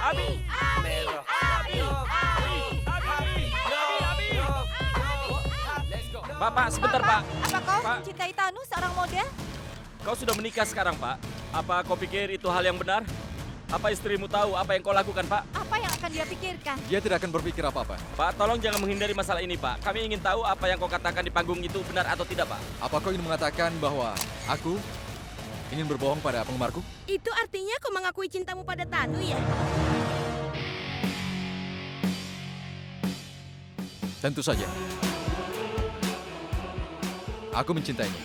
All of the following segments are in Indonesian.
Abi. Merah. Pak, sebentar, Pak. Apa kau Pak. mencintai Tanu, seorang model? Kau sudah menikah sekarang, Pak. Apa kau pikir itu hal yang benar? Apa istrimu tahu apa yang kau lakukan, Pak? Apa yang akan dia pikirkan? Dia tidak akan berpikir apa-apa. Pak, tolong jangan menghindari masalah ini, Pak. Kami ingin tahu apa yang kau katakan di panggung itu benar atau tidak, Pak. Apa kau ingin mengatakan bahwa aku ingin berbohong pada penggemarku? Itu artinya kau mengakui cintamu pada Tanu ya? Tentu saja. Aku mencintainya.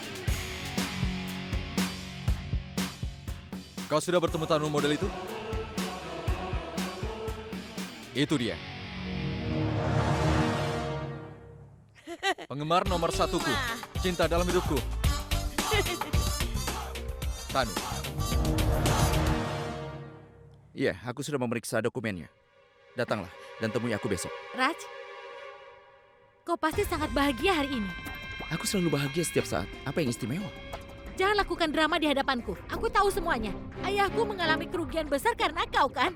Kau sudah bertemu Tanu model itu? Itu dia. Penggemar nomor satuku. Cinta dalam hidupku. Tanu. Iya, aku sudah memeriksa dokumennya. Datanglah dan temui aku besok. Raj, kau pasti sangat bahagia hari ini. Aku selalu bahagia setiap saat. Apa yang istimewa? Jangan lakukan drama di hadapanku. Aku tahu semuanya. Ayahku mengalami kerugian besar karena kau kan?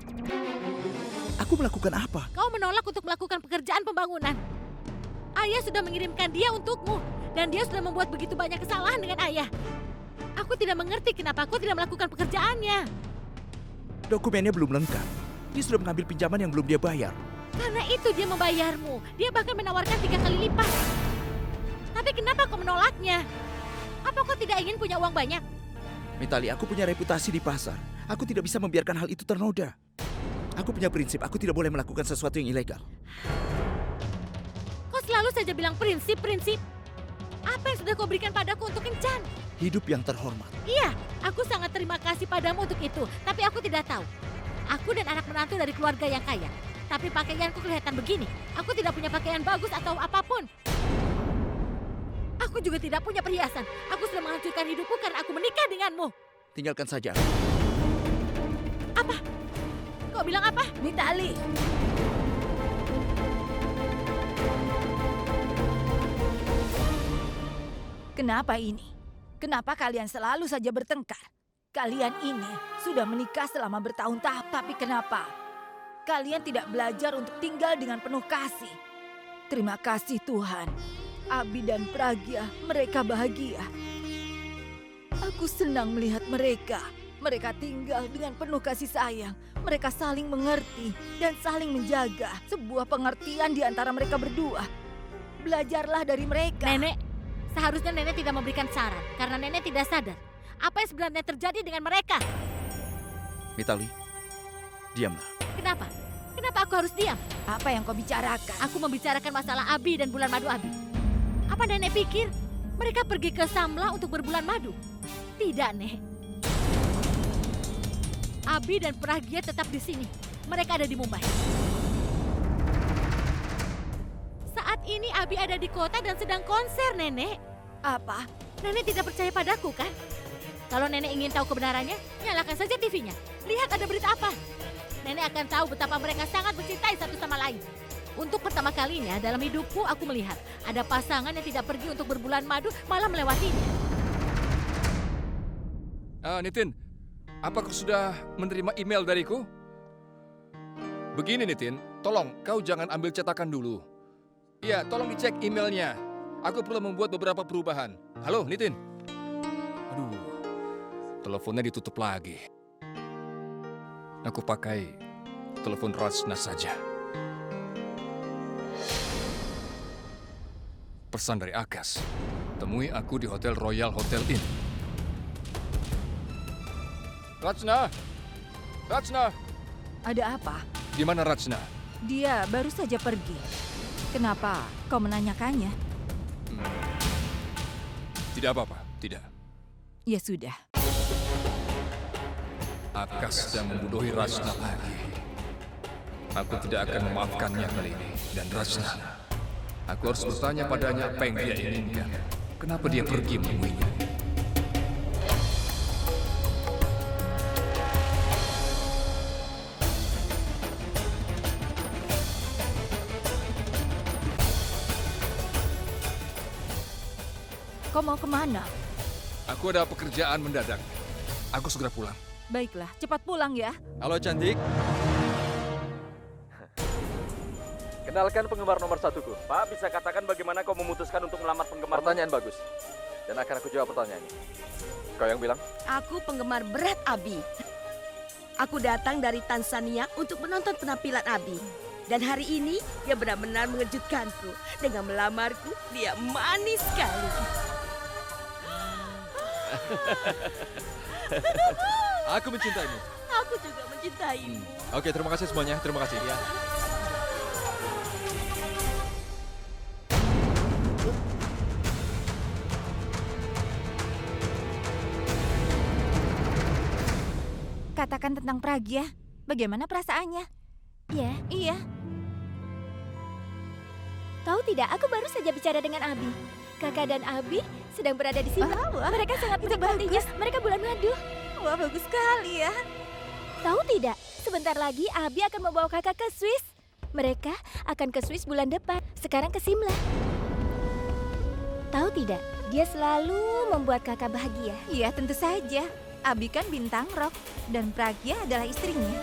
Aku melakukan apa? Kau menolak untuk melakukan pekerjaan pembangunan. Ayah sudah mengirimkan dia untukmu. Dan dia sudah membuat begitu banyak kesalahan dengan ayah. Aku tidak mengerti kenapa kau tidak melakukan pekerjaannya. Dokumennya belum lengkap. Dia sudah mengambil pinjaman yang belum dia bayar. Karena itu dia membayarmu. Dia bahkan menawarkan 3 kali lipat. Tapi kenapa kau menolaknya? Apa kau tidak ingin punya uang banyak? Mitali, aku punya reputasi di pasar. Aku tidak bisa membiarkan hal itu ternoda. Aku punya prinsip, aku tidak boleh melakukan sesuatu yang ilegal. Kau selalu saja bilang prinsip-prinsip. Apa yang sudah kau berikan padaku untuk kencan? Hidup yang terhormat. Iya, aku sangat terima kasih padamu untuk itu. Tapi aku tidak tahu. Aku dan anak menantu dari keluarga yang kaya. Tapi pakaianku kelihatan begini. Aku tidak punya pakaian bagus atau apapun. Aku juga tidak punya perhiasan. Aku sudah menghancurkan hidupku karena aku menikah denganmu. Tinggalkan saja. Apa? Kau bilang apa? Mitali. Kenapa ini? Kenapa kalian selalu saja bertengkar? Kalian ini sudah menikah selama bertahun-tahun, tapi kenapa kalian tidak belajar untuk tinggal dengan penuh kasih? Terima kasih Tuhan. Abi dan Pragya, mereka bahagia. Aku senang melihat mereka. Mereka tinggal dengan penuh kasih sayang. Mereka saling mengerti dan saling menjaga. Sebuah pengertian di antara mereka berdua. Belajarlah dari mereka. Nenek, seharusnya nenek tidak memberikan saran. Karena nenek tidak sadar apa yang sebenarnya terjadi dengan mereka. Mitali, diamlah. Kenapa? Kenapa aku harus diam? Apa yang kau bicarakan? Aku membicarakan masalah Abi dan bulan madu Abi. Apa nenek pikir mereka pergi ke Samla untuk berbulan madu? Tidak, Nek. Abi dan Pragya tetap di sini. Mereka ada di Mumbai. Saat ini Abi ada di kota dan sedang konser, Nenek. Apa? Nenek tidak percaya padaku, kan? Kalau Nenek ingin tahu kebenarannya, nyalakan saja TV-nya. Lihat ada berita apa. Nenek akan tahu betapa mereka sangat mencintai satu sama lain. Untuk pertama kalinya dalam hidupku aku melihat ada pasangan yang tidak pergi untuk berbulan madu malah melewatinya. Nitin, apa kau sudah menerima email dariku? Begini Nitin, tolong kau jangan ambil cetakan dulu. Iya, tolong dicek emailnya. Aku perlu membuat beberapa perubahan. Halo Nitin. Aduh, teleponnya ditutup lagi. Aku pakai telepon Rajna saja. Pesan dari Akas. Temui aku di Hotel Royal Hotel Inn. Rajna! Rajna! Ada apa? Di mana Rajna? Dia baru saja pergi. Kenapa kau menanyakannya? Tidak apa-apa, tidak. Ya sudah. Akas sedang membodohi Rajna lagi. Aku tidak akan memaafkannya kali ini. Dan Rajna, aku harus bertanya padanya apa yang dia inginkan. Kenapa dia pergi menemuinya? Kau mau kemana? Aku ada pekerjaan mendadak. Aku segera pulang. Baiklah, cepat pulang ya. Halo cantik. Kenalkan penggemar nomor satuku. Pak, bisa katakan bagaimana kau memutuskan untuk melamar penggemar? Pertanyaan bagus. Dan akan aku jawab pertanyaannya. Kau yang bilang? Aku penggemar berat Abi. Aku datang dari Tanzania untuk menonton penampilan Abi. Dan hari ini dia benar-benar mengejutkanku. Dengan melamarku, dia manis sekali. Aku mencintaimu. Aku juga mencintaimu. Oke, terima kasih semuanya. Terima kasih. Ya. Katakan tentang Pragya. Bagaimana perasaannya? Ya, Iya. tahu tidak, aku baru saja bicara dengan Abi. Kakak dan Abi sedang berada di sini. wah, Mereka sangat menikmatinya. Mereka bulan madu. Wah, bagus sekali ya. Tahu tidak, sebentar lagi Abi akan membawa kakak ke Swiss. Mereka akan ke Swiss bulan depan. Sekarang ke Simla. Tahu tidak, dia selalu membuat kakak bahagia. Iya, tentu saja. Abi kan bintang rock dan Pragya adalah istrinya.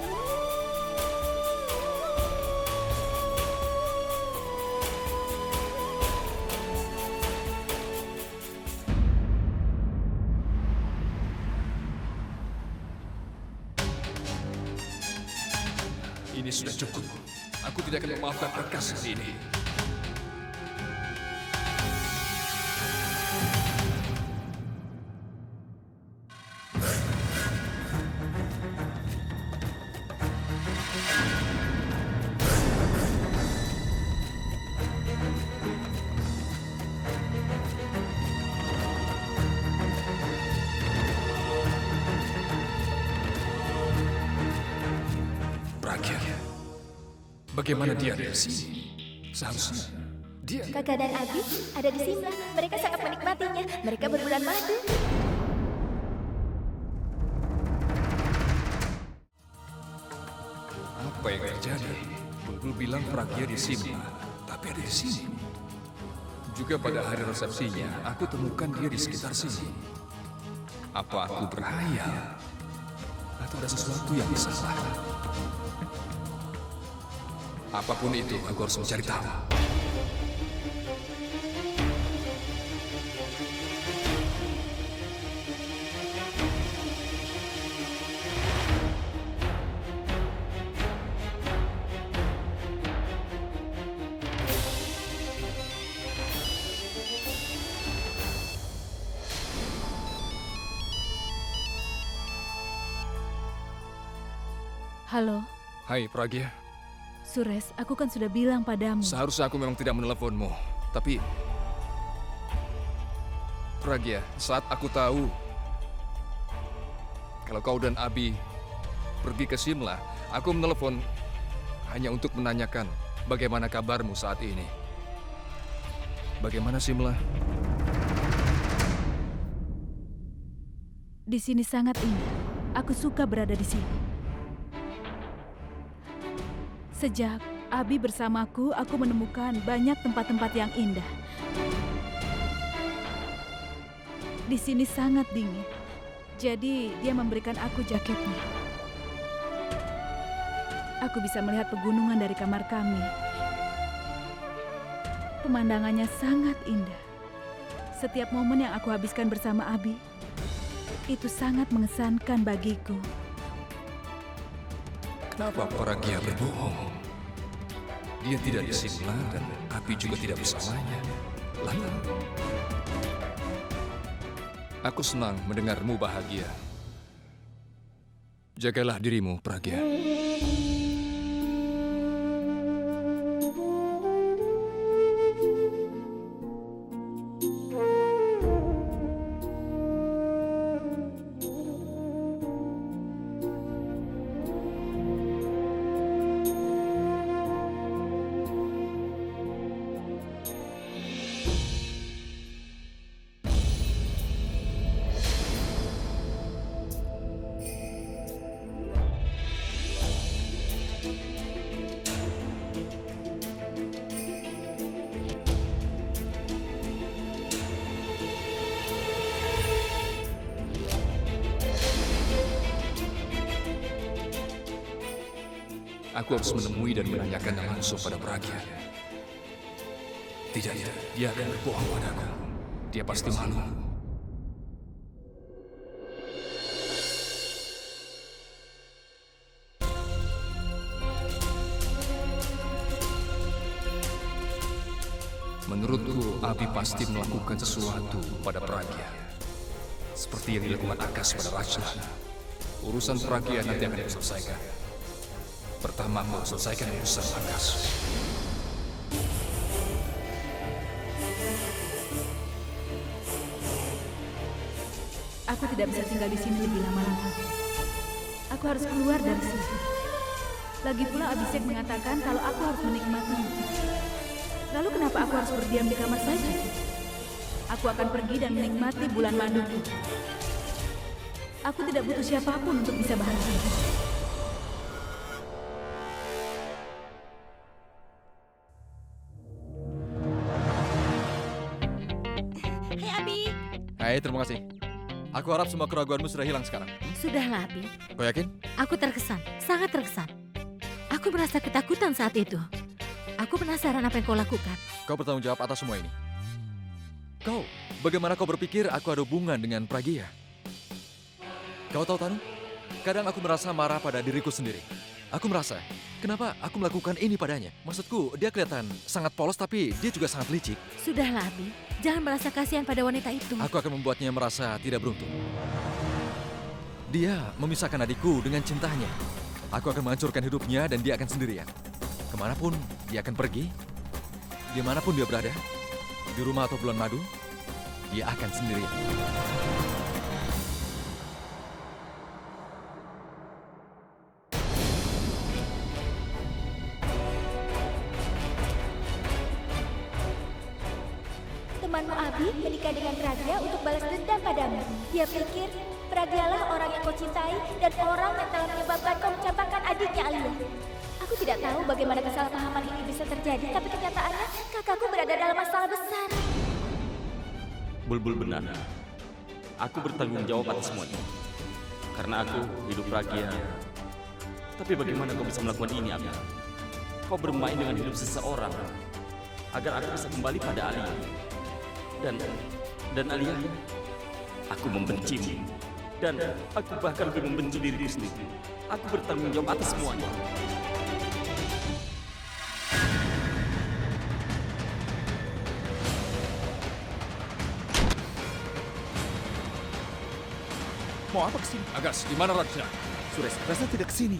Ini sudah cukup. Aku tidak akan memaafkan Arka seperti ini. Pragya, bagaimana dia ada di sini? Seharusnya dia... Kakak dan Abi ada di Simla. Mereka sangat menikmatinya. Mereka berbulan madu. Apa yang terjadi? Bulbul bilang Pragya di Simla, tapi ada di sini. Juga pada hari resepsinya, aku temukan dia di sekitar sini. Apa aku berhayal? Atau ada sesuatu yang salah? Apapun itu, aku harus mencari tahu. Halo, Hai Pragya, Suresh, aku kan sudah bilang padamu. seharusnya aku memang tidak meneleponmu. Tapi, Pragya, saat aku tahu kalau kau dan Abi pergi ke Simla, aku menelepon hanya untuk menanyakan bagaimana kabarmu saat ini. Bagaimana Simla? Di sini sangat indah. Aku suka berada di sini. Sejak Abi bersamaku, aku menemukan banyak tempat-tempat yang indah. Di sini sangat dingin. Jadi dia memberikan aku jaketnya. Aku bisa melihat pegunungan dari kamar kami. Pemandangannya sangat indah. Setiap momen yang aku habiskan bersama Abi, itu sangat mengesankan bagiku. Kenapa Pragya berbohong? Dia tidak di Simla dan Abi juga tidak bersamanya. Lalu, aku senang mendengarmu bahagia. Jagalah dirimu, Pragya. Aku harus menemui dan menanyakannya langsung pada Pragya. Tidak, dia akan berbohong padaku. Dia pasti malu. Menurutku, Abi pasti melakukan sesuatu pada Pragya. Seperti yang dilakukan Akas pada Rajna. Urusan Pragya nanti akan diselesaikan. Pertama, aku selesaikan urusan Akas. Aku tidak bisa tinggal di sini lebih lama lagi. Aku harus keluar dari sini. Lagi pula Abhishek mengatakan kalau aku harus menikmatinya. Lalu kenapa aku harus berdiam di kamar saja? Aku akan pergi dan menikmati bulan maduku. Aku tidak butuh siapapun untuk bisa bahagia. Hei Abi, Hai, terima kasih. Aku harap semua keraguanmu sudah hilang sekarang. sudahlah Abi. Kau yakin? Aku terkesan, sangat terkesan. Aku merasa ketakutan saat itu. Aku penasaran apa yang kau lakukan. Kau bertanggung jawab atas semua ini. Kau, bagaimana kau berpikir aku ada hubungan dengan Pragya? Kau tahu, Tanu? Kadang aku merasa marah pada diriku sendiri. Aku merasa, kenapa aku melakukan ini padanya? Maksudku, dia kelihatan sangat polos tapi dia juga sangat licik. Sudahlah Abi, jangan merasa kasihan pada wanita itu. Aku akan membuatnya merasa tidak beruntung. Dia memisahkan adikku dengan cintanya. Aku akan menghancurkan hidupnya dan dia akan sendirian. Kemanapun dia akan pergi, dimanapun dia berada, di rumah atau bulan madu, dia akan sendirian. Temanmu Abi menikah dengan Pragya untuk balas dendam padamu. Dia pikir Pragyalah orang yang kau cintai dan orang yang telah menyebabkan kau mencampakkan adiknya Alia. Aku tidak tahu bagaimana kesalahpahaman ini bisa terjadi, tapi kenyataannya kakakku berada dalam masalah besar. Bulbul benar. Aku bertanggung jawab atas semuanya. Karena aku hidup Pragya. Tapi bagaimana kau bisa melakukan ini, Abi? Kau bermain dengan hidup seseorang agar aku bisa kembali pada Alia. Dan Alia, aku membencimu. Dan aku bahkan lebih membenci diriku sendiri. Aku bertanggung jawab atas semuanya. Mau apa kesini? Agas, di mana Rajna? Suresh, Rasa tidak kesini.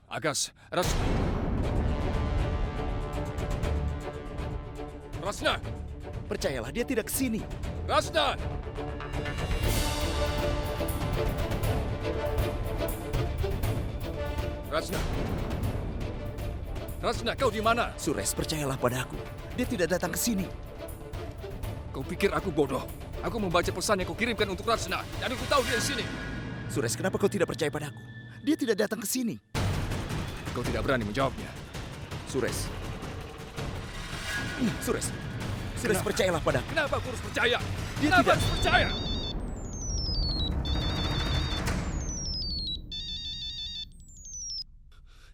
Agas, Rajna. Rajna! Percayalah, dia tidak kesini. Rajna! Rajna! Rajna, kau di mana? Suresh, percayalah padaku. Dia tidak datang ke sini. Kau pikir aku bodoh? Aku membaca pesan yang kau kirimkan untuk Rajna, dan aku tahu dia di sini. Suresh, kenapa kau tidak percaya padaku? Dia tidak datang ke sini. Kau tidak berani menjawabnya. Suresh. Suresh. Suresh, percayalah padaku. Kenapa aku harus percaya? Dia Kenapa tidak- harus percaya?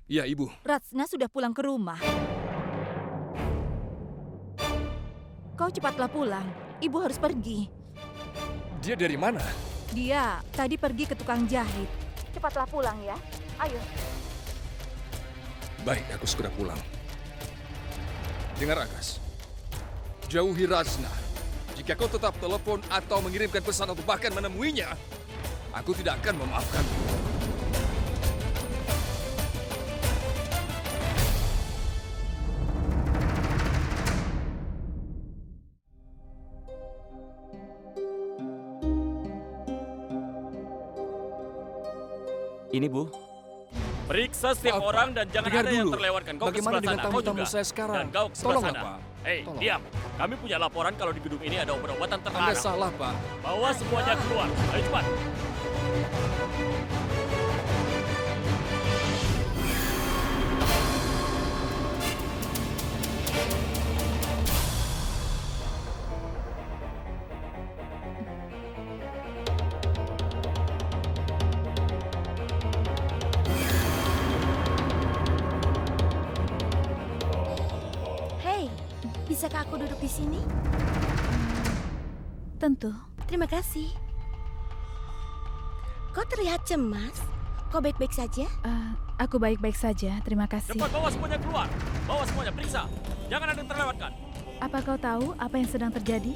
Iya, Ibu. Rajna sudah pulang ke rumah. Kau cepatlah pulang. Ibu harus pergi. Dia dari mana? Dia tadi pergi ke tukang jahit. Cepatlah pulang ya. Ayo. Baik, aku segera pulang. Dengar, Agas. Jauhi Rajna. Jika kau tetap telepon atau mengirimkan pesan atau bahkan menemuinya, aku tidak akan memaafkanmu. Ini, Bu. Periksa setiap Maaf, Pak. orang dan jangan Dengar ada yang dulu. terlewatkan. Kau ke Bagaimana sebelah dengan sana, kau tamu-tamu juga. saya sekarang? Dan kau ke sebelah Tolong, sana. Pak. Hei, Tolong. diam. Kami punya laporan kalau di gedung ini ada obat-obatan Anda terlarang. salah, Pak. Bawa semuanya keluar. Ayo cepat. Hei, Bisakah aku duduk di sini? Tentu. Terima kasih. Kau terlihat cemas. Kau baik-baik saja? Aku baik-baik saja, terima kasih. Cepat bawa semuanya keluar. Bawa semuanya, periksa. Jangan ada yang terlewatkan. Apa kau tahu apa yang sedang terjadi?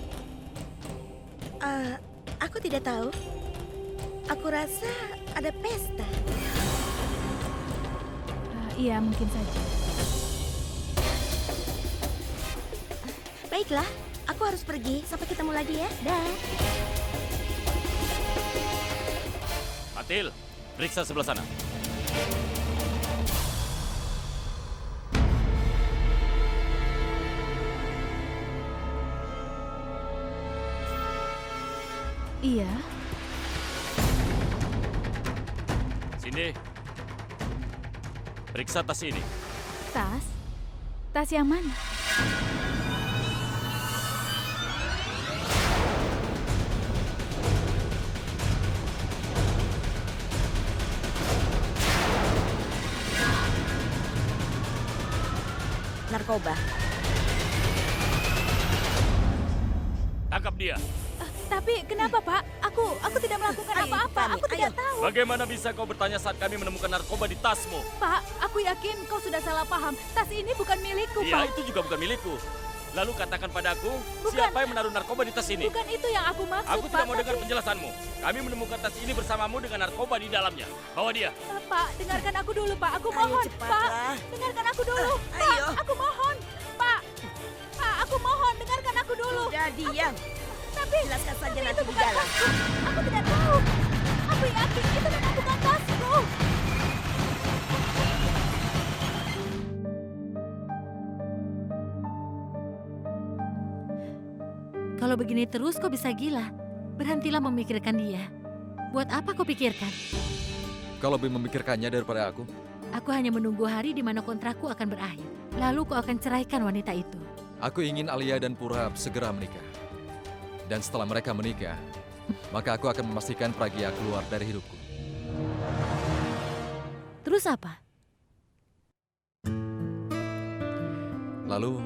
Aku tidak tahu. Aku rasa ada pesta. Iya, mungkin saja. Baiklah, aku harus pergi. Sampai ketemu lagi ya. Dah. Matil, periksa sebelah sana. Iya. Sini. Periksa tas ini. Tas? Tas yang mana? Narkoba. Tangkap dia. Tapi kenapa, Pak? Aku tidak melakukan apa-apa. Aku tidak tahu. Bagaimana bisa kau bertanya saat kami menemukan narkoba di tasmu? Pak, aku yakin kau sudah salah paham. Tas ini bukan milikku, Iya, Pak. itu juga bukan milikku. Lalu katakan padaku, Bukan. siapa yang menaruh narkoba di tas ini? Bukan itu yang aku maksud, Aku Pak. tidak mau dengar tapi- penjelasanmu. Kami menemukan tas ini bersamamu dengan narkoba di dalamnya. Bawa dia. Pak, dengarkan aku dulu, Pak. Aku Ayo, mohon, cepatlah. Pak. Dengarkan aku dulu. Ayo. Pak, aku mohon. Pak. Pak, aku mohon, dengarkan aku dulu. Sudah diam. Tapi Jelaskan saja tapi nanti itu di bukan dalam. tasku. Aku tidak tahu. Aku yakin itu memang bukan tasku. Kalau begini terus kau bisa gila. Berhentilah memikirkan dia. Buat apa kau pikirkan? Kau lebih memikirkannya daripada aku. Aku hanya menunggu hari di mana kontrakku akan berakhir. Lalu kau akan ceraikan wanita itu. Aku ingin Alia dan Purab segera menikah. Dan setelah mereka menikah, maka aku akan memastikan Pragya keluar dari hidupku. Terus apa? Lalu,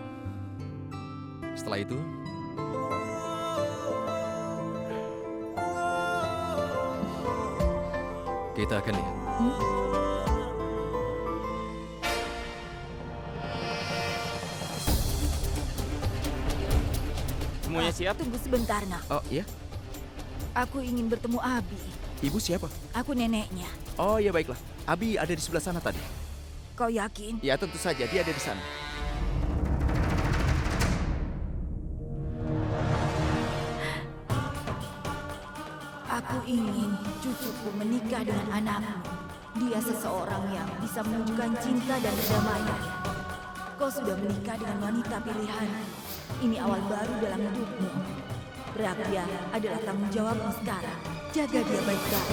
setelah itu, kita akan lihat. Semuanya siap? Tunggu sebentar, Nak. Oh iya, Aku ingin bertemu Abi. ibu siapa? Aku neneknya. Oh iya baiklah, Abi ada di sebelah sana tadi. Kau yakin? Ya tentu saja, dia ada di sana. Aku ingin cucuku menikah dengan anakmu. Dia seseorang yang bisa menunjukkan cinta dan kedamaian. Kau sudah menikah dengan wanita pilihan. Ini awal baru dalam hidupmu. Pragya adalah tanggung jawabmu sekarang. Jaga dia baik-baik.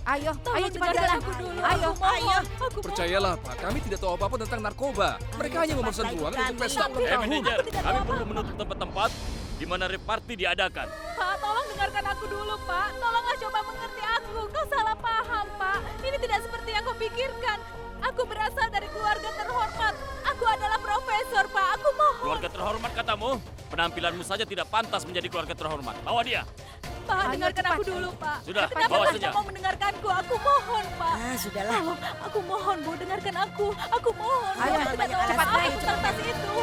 Ayo, ayo cepat jalan. Ayo, ayo. Percayalah, Pak, kami tidak tahu apa-apa tentang narkoba. Mereka hanya memesan uang untuk pesta ulang tahun. Manajer, kami perlu menutup tempat-tempat di mana reparti diadakan. Pak, tolong dengarkan aku dulu, Pak. Tolonglah coba mengerti aku. Kau salah paham, Pak. Ini tidak seperti yang kau pikirkan. Aku berasal dari keluarga terhormat. Aku adalah profesor, Pak. Aku mohon. Keluarga terhormat katamu? Penampilanmu saja tidak pantas menjadi keluarga terhormat. Bawa dia. Pak, Ayo, dengarkan cepat. aku dulu, Pak. Sudah, Kenapa bawa Anda saja. mau mendengarkanku? Aku mohon, Pak. Sudahlah. Tolong, aku mohon, Bu, dengarkan aku. Aku mohon. Ayo, Saya tidak tahu cepat, apa-apa ayo, tentang tas itu.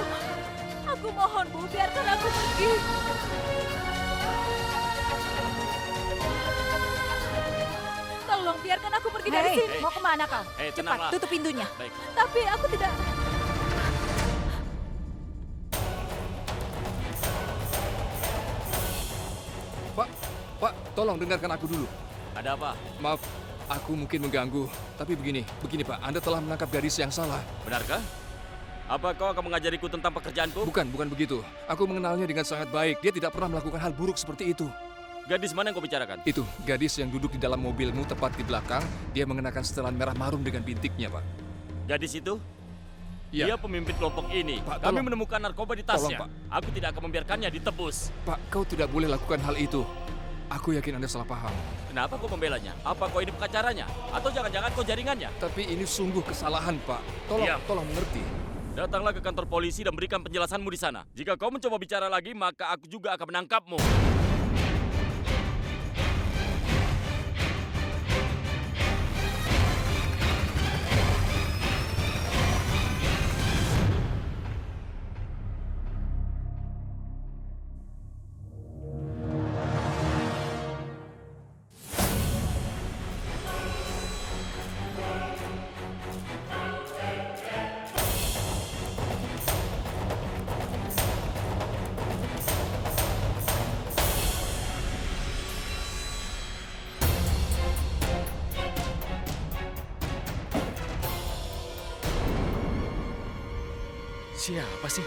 Aku mohon, Bu, biarkan aku pergi. Tolong, biarkan aku pergi dari Hei, sini. mau kemana kau? Hei, Cepat, tenanglah. tutup pintunya. Baik. Tapi aku tidak... Pak, tolong dengarkan aku dulu. Ada apa? Maaf, aku mungkin mengganggu. Tapi begini Pak, Anda telah menangkap gadis yang salah. Benarkah? Apa kau akan mengajariku tentang pekerjaanku? Bukan begitu. Aku mengenalnya dengan sangat baik. Dia tidak pernah melakukan hal buruk seperti itu. Gadis mana yang kau bicarakan? Itu, gadis yang duduk di dalam mobilmu tepat di belakang. Dia mengenakan setelan merah marun dengan bintiknya, Pak. Gadis itu? Ya. Dia pemimpin kelompok ini. Pak, Kami tolong. menemukan narkoba di Tolong, tasnya. Pak. Aku tidak akan membiarkannya ditebus. Pak, kau tidak boleh lakukan hal itu. Aku yakin Anda salah paham. Kenapa kau membelanya? Apa kau ini pengacaranya? Atau jangan-jangan kau jaringannya? Tapi ini sungguh kesalahan, Pak. Tolong, Diam. tolong mengerti. Datanglah ke kantor polisi dan berikan penjelasanmu di sana. Jika kau mencoba bicara lagi, maka aku juga akan menangkapmu. Siapa sih?